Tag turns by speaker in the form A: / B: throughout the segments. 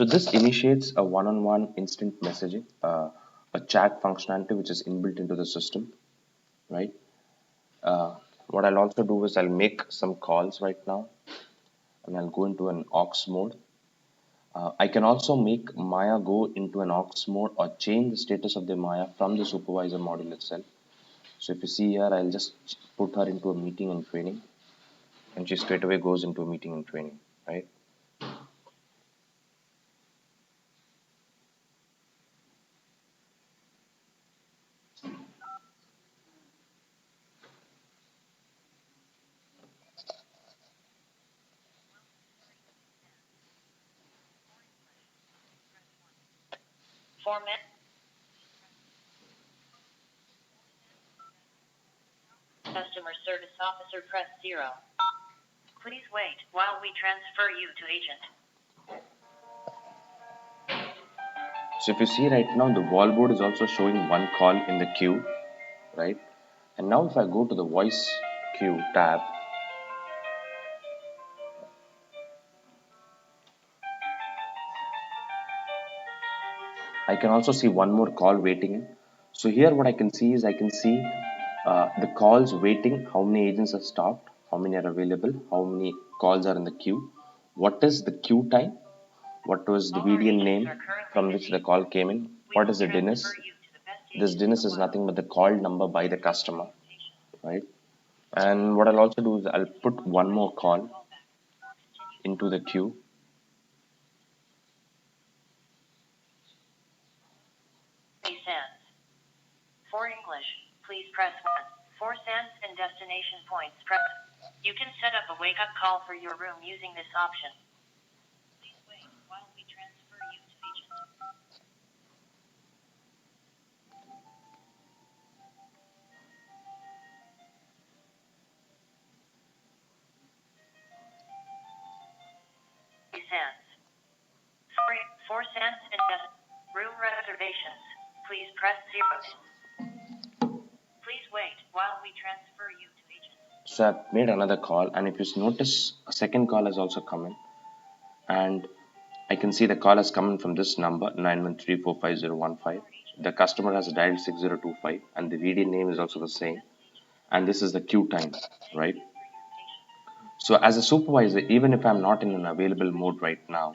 A: So this initiates a one-on-one instant messaging, a chat functionality which is inbuilt into the system, right? Uh, what I'll also do is I'll make some calls right now, and I'll go into an aux mode. I can also make Maya go into an aux mode or change the status of the Maya from the supervisor module itself. So if you see here, I'll just put her into a meeting and training, and she straight away goes into a meeting and training, right?
B: Format. Customer service officer, press 0. Please wait while we transfer you to agent.
A: So if you see right now, the wallboard is also showing one call in the queue, right? And now if I go to the voice queue tab, I can also see one more call waiting in. So here what I can see is I can see the calls waiting, how many agents are stopped, how many are available, how many calls are in the queue, what is the queue time, what was the VDN name from which the call came in, what is the DNS. This DNS is nothing but the call number by the customer, right? And what I'll also do is I'll put one more call into the queue.
B: For English, please press 1. For sends and destination points, press. You can set up a wake-up call for your room using this option. Please wait while we transfer you to agent. Sends. For sends and room reservations, please press 0. Please wait while we transfer you to agent.
A: So I've made another call, and if you notice, a second call has also come in, and I can see the call has come in from this number 913455015. The customer has dialed 6025, and the VDN name is also the same, and this is the queue time, right? So as a supervisor, even if I'm not in an available mode right now,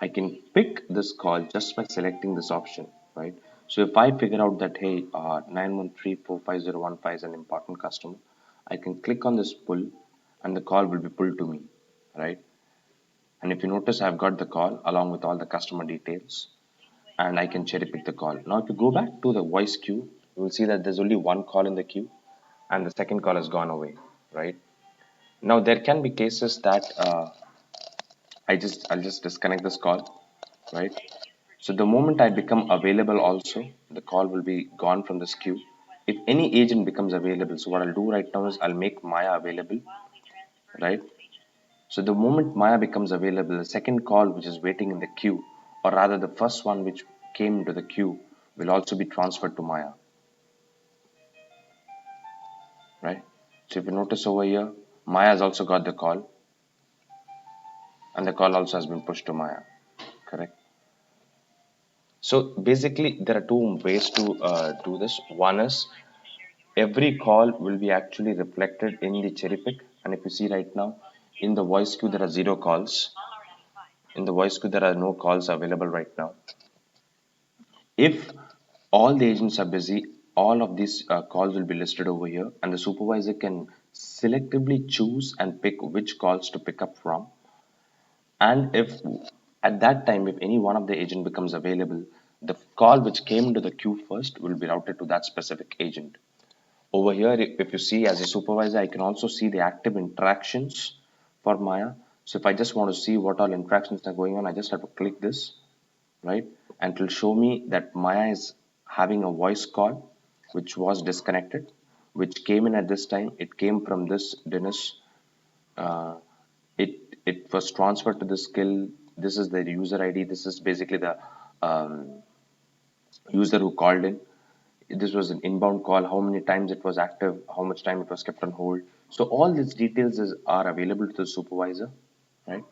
A: I can pick this call just by selecting this option, right? So if I figure out that, hey, 913455015 is an important customer, I can click on this pull and the call will be pulled to me, right? And if you notice, I've got the call along with all the customer details, and I can cherry pick the call. Now, if you go back to the voice queue, you will see that there's only one call in the queue and the second call has gone away, right? Now, there can be cases that I'll just disconnect this call, right? So the moment I become available also, the call will be gone from this queue. If any agent becomes available, so what I'll do right now is I'll make Maya available, right? So the moment Maya becomes available, the second call which is waiting in the queue, or rather the first one which came into the queue, will also be transferred to Maya, right? So if you notice over here, Maya has also got the call, and the call also has been pushed to Maya, correct? So basically, there are two ways to do this. One is every call will be actually reflected in the cherry pick, and if you see right now, in the voice queue there are 0 calls. In the voice queue there are no calls available right now. If all the agents are busy, all of these calls will be listed over here, and the supervisor can selectively choose and pick which calls to pick up from. And if at that time, if any one of the agent becomes available, the call which came to the queue first will be routed to that specific agent. Over here, if you see as a supervisor, I can also see the active interactions for Maya. So if I just want to see what all interactions are going on, I just have to click this, right? And it will show me that Maya is having a voice call which was disconnected, which came in at this time. It came from this Dennis. Uh, it was transferred to the skill. This is the user ID. This is basically the user who called in. This was an inbound call, how many times it was active, how much time it was kept on hold. So all these details are available to the supervisor, right?